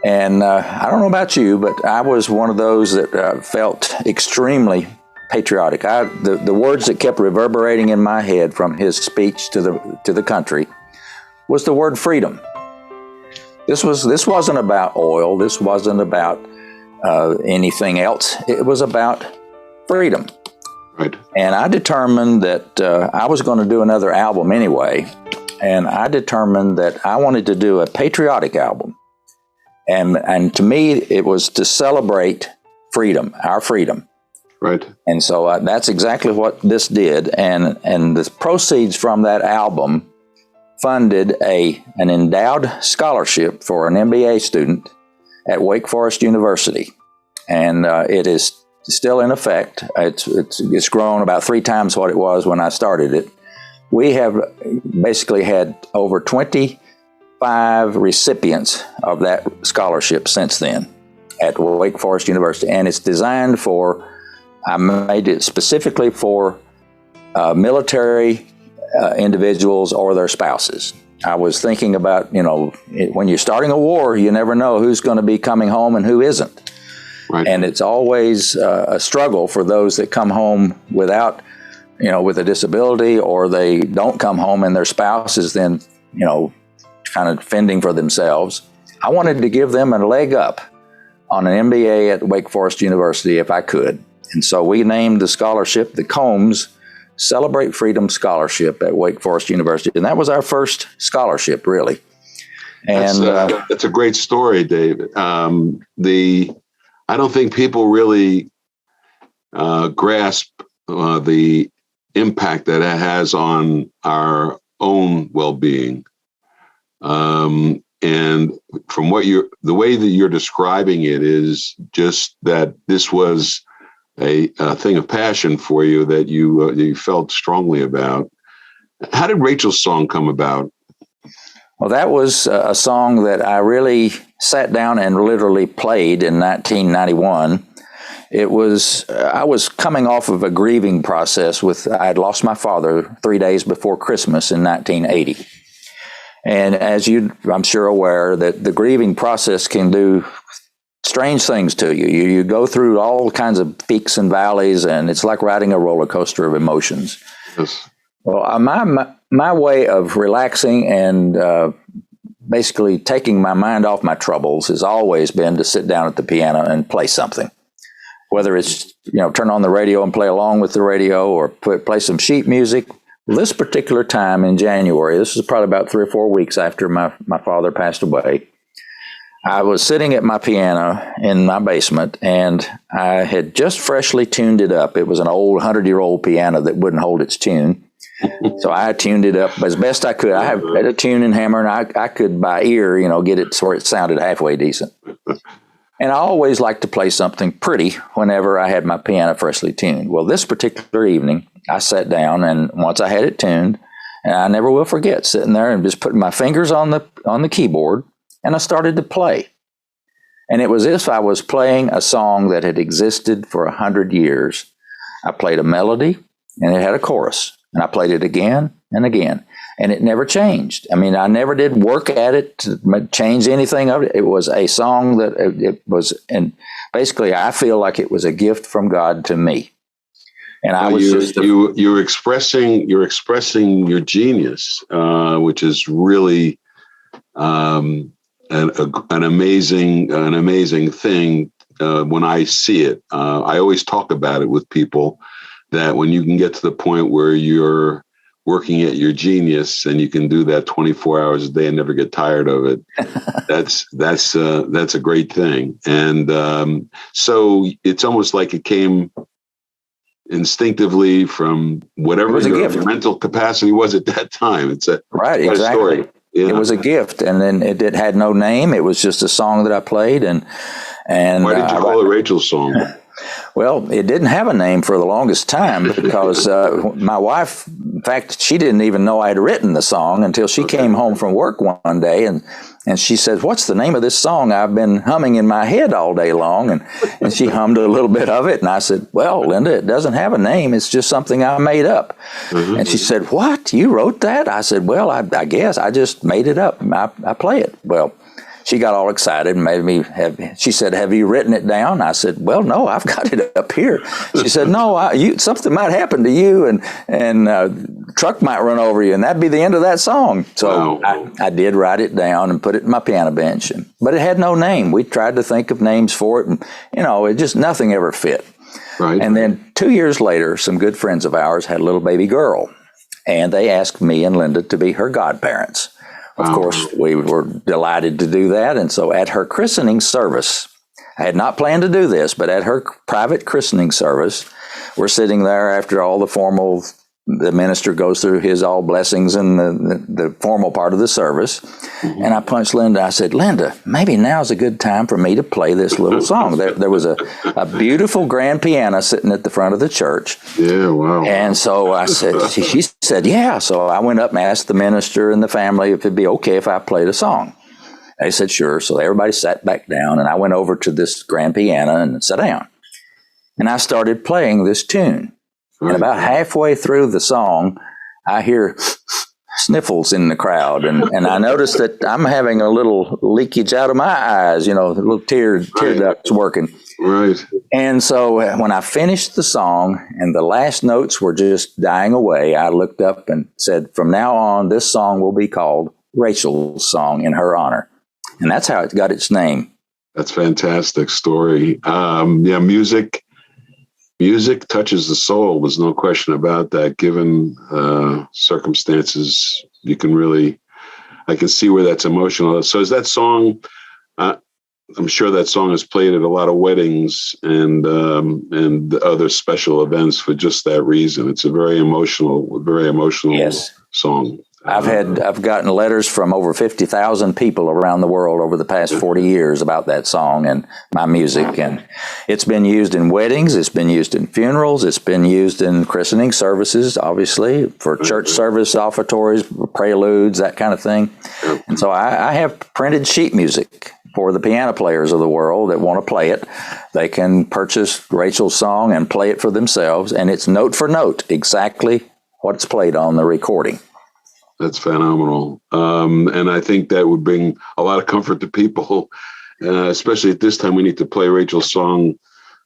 And I don't know about you, but I was one of those that felt extremely patriotic. The words that kept reverberating in my head from his speech to the country was the word freedom. This wasn't about oil. This wasn't about anything else. It was about freedom. Right. And I determined that I was going to do another album anyway. And I determined that I wanted to do a patriotic album. And to me, it was to celebrate freedom, our freedom. Right. And so that's exactly what this did. And the proceeds from that album funded an endowed scholarship for an MBA student at Wake Forest University. And it is still in effect. It's grown about 3 times what it was when I started it. We have basically had over 25 recipients of that scholarship since then at Wake Forest University. And it's designed I made it specifically for military individuals or their spouses. I was thinking about, when you're starting a war, you never know who's going to be coming home and who isn't. Right. And it's always a struggle for those that come home without, with a disability, or they don't come home and their spouse is then, kind of fending for themselves. I wanted to give them a leg up on an MBA at Wake Forest University if I could. And so we named the scholarship the Combs Celebrate Freedom Scholarship at Wake Forest University. And that was our first scholarship, really. And that's a great story, David. I don't think people really grasp the impact that it has on our own well-being. And from the way that you're describing it is just that this was a thing of passion for you that you felt strongly about. How did Rachel's song come about? Well, that was a song that I really sat down and literally played in 1991. I was coming off of a grieving process I had lost my father 3 days before Christmas in 1980. And as I'm sure aware, that the grieving process can do strange things to you. You go through all kinds of peaks and valleys, and it's like riding a roller coaster of emotions. Yes. Well, my way of relaxing and basically taking my mind off my troubles has always been to sit down at the piano and play something. Whether it's, turn on the radio and play along with the radio, or play some sheet music. This particular time in January, this was probably about 3 or 4 weeks after my father passed away, I was sitting at my piano in my basement, and I had just freshly tuned it up. It was an old 100-year-old piano that wouldn't hold its tune. So I tuned it up as best I could. I had a tuning hammer, and I could, by ear, get it so it sounded halfway decent. And I always liked to play something pretty whenever I had my piano freshly tuned. Well, this particular evening, I sat down, and once I had it tuned, and I never will forget sitting there and just putting my fingers on the keyboard, and I started to play. And it was as if I was playing a song that had existed for 100 years. I played a melody, and it had a chorus, and I played it again and again, and it never changed. I mean, I never did work at it to change anything of it. It was a song that it was, and basically I feel like it was a gift from God to me. And I was you're expressing your genius, which is really an amazing thing. When I see it, I always talk about it with people, that when you can get to the point where you're working at your genius and you can do that 24 hours a day and never get tired of it, that's a great thing. And so it's almost like it came instinctively from whatever your mental capacity was at that time. It's right, exactly. Story. Yeah. It was a gift, and then it had no name. It was just a song that I played, and why did you call it Rachel's song? Well, it didn't have a name for the longest time because my wife, in fact, she didn't even know I had written the song until she came home from work one day, and she said, "What's the name of this song I've been humming in my head all day long?" And she hummed a little bit of it, and I said, "Well, Linda, it doesn't have a name. It's just something I made up." Mm-hmm. And she said, "What? You wrote that?" I said, "Well, I guess I just made it up. I play it." Well, she got all excited and made me she said, "Have you written it down?" I said, "Well, no, I've got it up here." She said, "No, something might happen to you and truck might run over you, and that'd be the end of that song." So wow. I did write it down and put it in my piano bench, but it had no name. We tried to think of names for it, and it just nothing ever fit. Right. And then 2 years later, some good friends of ours had a little baby girl, and they asked me and Linda to be her godparents. Of course, we were delighted to do that. And so at her christening service, I had not planned to do this, but at her private christening service, we're sitting there after all the minister goes through his all blessings and the formal part of the service. Mm-hmm. And I punched Linda. I said, "Linda, maybe now's a good time for me to play this little song." There was a beautiful grand piano sitting at the front of the church. Yeah, wow. And so I said, she said, "Yeah." So I went up and asked the minister and the family if it'd be okay if I played a song. They said, "Sure." So everybody sat back down, and I went over to this grand piano and sat down. And I started playing this tune. And about halfway through the song, I hear sniffles in the crowd, and I noticed that I'm having a little leakage out of my eyes, the little tear ducts working. Right. And so when I finished the song and the last notes were just dying away, I looked up and said, "From now on, this song will be called Rachel's Song in her honor." And that's how it got its name. That's a fantastic story. Music touches the soul. There's no question about that. Given circumstances, I can see where that's emotional. So is that song, I'm sure that song is played at a lot of weddings and other special events for just that reason. It's a very emotional Yes. song. I've gotten letters from over 50,000 people around the world over the past 40 years about that song and my music. And it's been used in weddings. It's been used in funerals. It's been used in christening services, obviously, for church service offertories, preludes, that kind of thing. And so I have printed sheet music for the piano players of the world that want to play it. They can purchase Rachel's Song and play it for themselves. And it's note for note exactly what's played on the recording. That's phenomenal. And I think that would bring a lot of comfort to people, especially at this time. We need to play Rachel's Song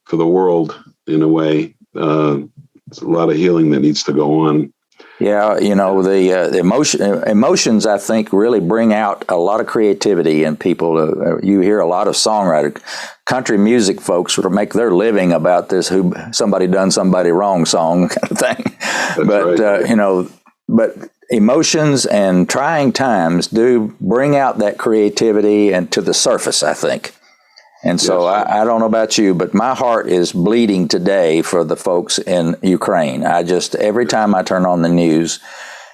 for the world in a way. There's a lot of healing that needs to go on. Yeah, the emotions, I think, really bring out a lot of creativity in people. You hear a lot of songwriters, country music folks make their living about this somebody done somebody wrong song kind of thing. That's right. But emotions and trying times do bring out that creativity and to the surface, I think. And so yes. I don't know about you, but my heart is bleeding today for the folks in Ukraine. Every time I turn on the news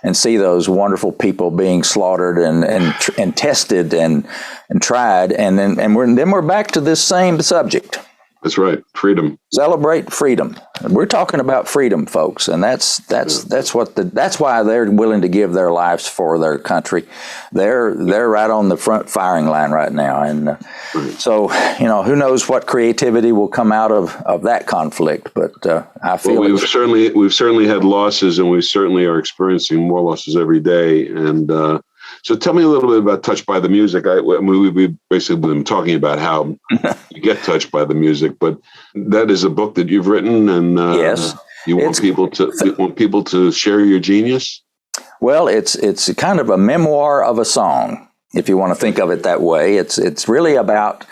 and see those wonderful people being slaughtered and tested and tried, and then we're back to this same subject. That's right. Freedom. Celebrate freedom. We're talking about freedom, folks, and that's why they're willing to give their lives for their country. They're right on the front firing line right now, and so who knows what creativity will come out of that conflict. But I feel we've certainly had losses, and we certainly are experiencing more losses every day. And so tell me a little bit about Touched by the Music. We've basically been talking about how you get touched by the music, but that is a book that you've written, and yes, you want people to share your genius? Well, it's kind of a memoir of a song, if you want to think of it that way. It's really about.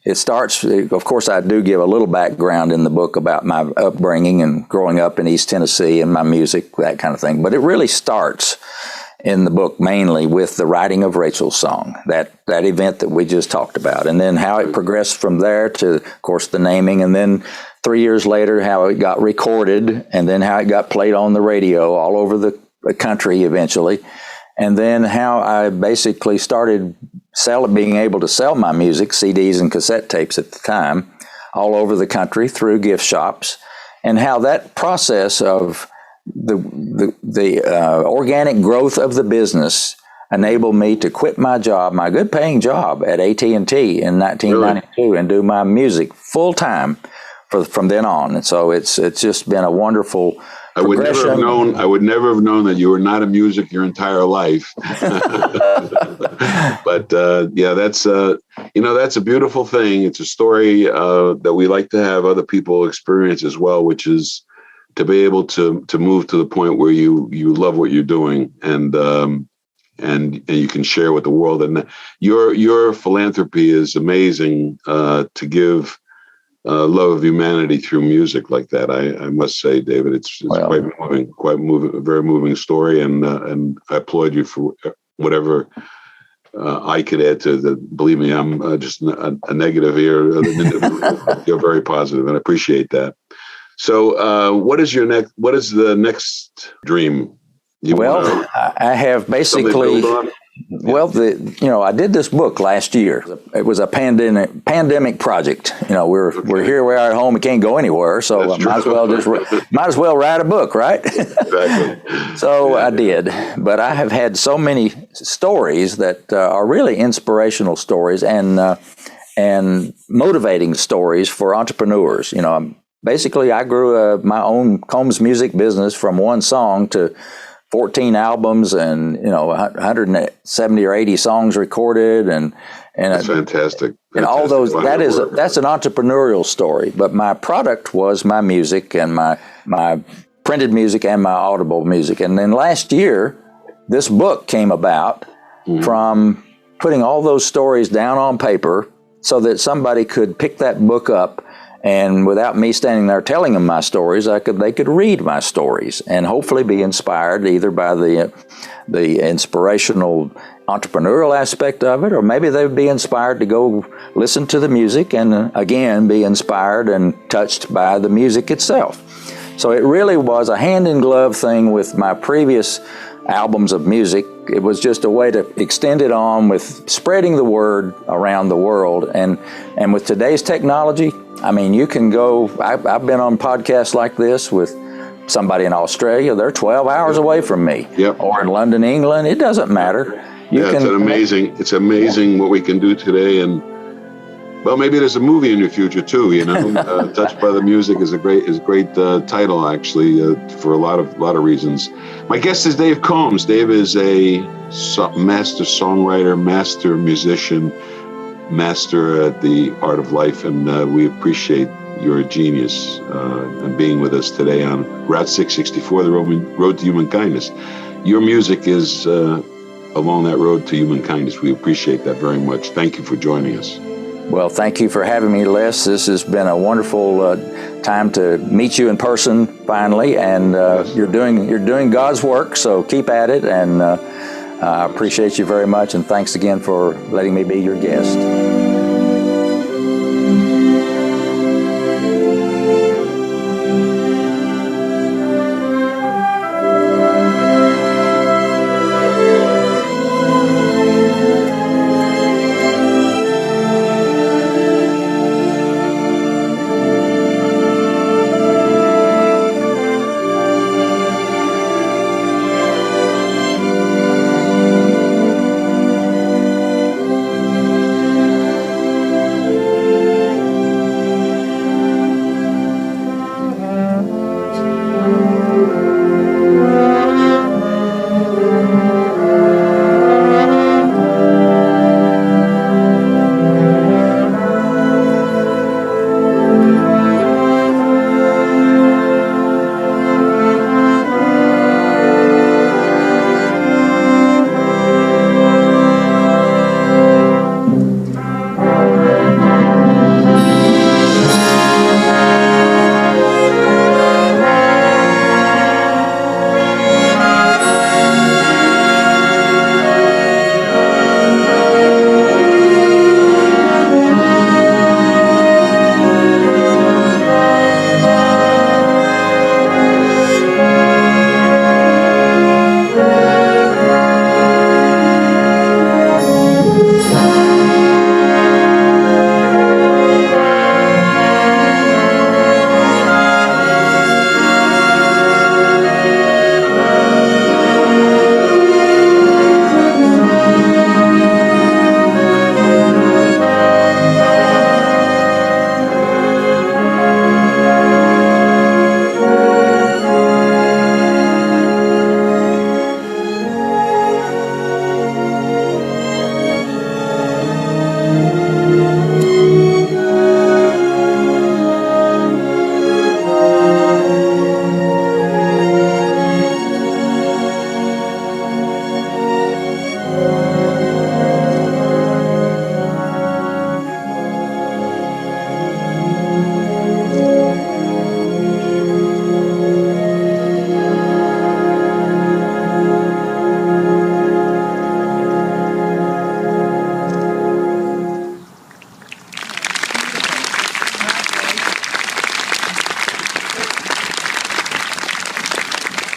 It starts, of course, I do give a little background in the book about my upbringing and growing up in East Tennessee and my music, that kind of thing. But it really starts in the book mainly with the writing of Rachel's Song, that event that we just talked about, and then how it progressed from there to, of course, the naming, and then 3 years later, how it got recorded, and then how it got played on the radio all over the country eventually, and then how I basically started being able to sell my music, CDs and cassette tapes at the time, all over the country through gift shops, and how that process of the organic growth of the business enabled me to quit my job, my good paying job at AT&T in 1992, and do my music full time from then on. And so it's just been a wonderful I would never have known. I would never have known that you were not in music your entire life. But yeah, that's that's a beautiful thing. It's a story that we like to have other people experience as well, which is to be able to move to the point where you love what you're doing and you can share with the world. And your philanthropy is amazing to give love of humanity through music like that. I must say, David, it's quite moving, a very moving story. And I applaud you for whatever I could add to that. Believe me, I'm just a negative here. You're very positive, and I appreciate that. So, what is the next dream? I have basically. Well, I did this book last year. It was a pandemic project. We're here, we're at home, we can't go anywhere, so might as well write a book, right? Exactly. So I did, but I have had so many stories that are really inspirational stories and motivating stories for entrepreneurs. Basically, I grew my own Combs music business from one song to 14 albums and 170 or 80 songs recorded and that's fantastic. And all those that's an entrepreneurial story. But my product was my music and my printed music and my audible music. And then last year, this book came about from putting all those stories down on paper so that somebody could pick that book up. And without me standing there telling them my stories, they could read my stories and hopefully be inspired either by the inspirational entrepreneurial aspect of it, or maybe they would be inspired to go listen to the music and again be inspired and touched by the music itself. So it really was a hand-in-glove thing with my previous albums of music. It was just a way to extend it on with spreading the word around the world. And with today's technology, I mean, you can go, I've been on podcasts like this with somebody in Australia. They're 12 hours away from me. Yep. Or in London, England. It doesn't matter. It's amazing what we can do today. And well, maybe there's a movie in your future too. Touched by the Music is a great title actually for a lot of reasons. My guest is Dave Combs. Dave is a master songwriter, master musician, master at the art of life, and we appreciate your genius and being with us today on Route 664, the road to human kindness. Your music is along that road to human kindness. We appreciate that very much. Thank you for joining us. Well, thank you for having me, Les. This has been a wonderful time to meet you in person finally, and you're doing God's work, so keep at it, and I appreciate you very much, and thanks again for letting me be your guest.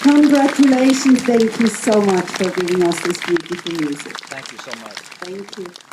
Congratulations. Thank you so much for giving us this beautiful music. Thank you so much. Thank you.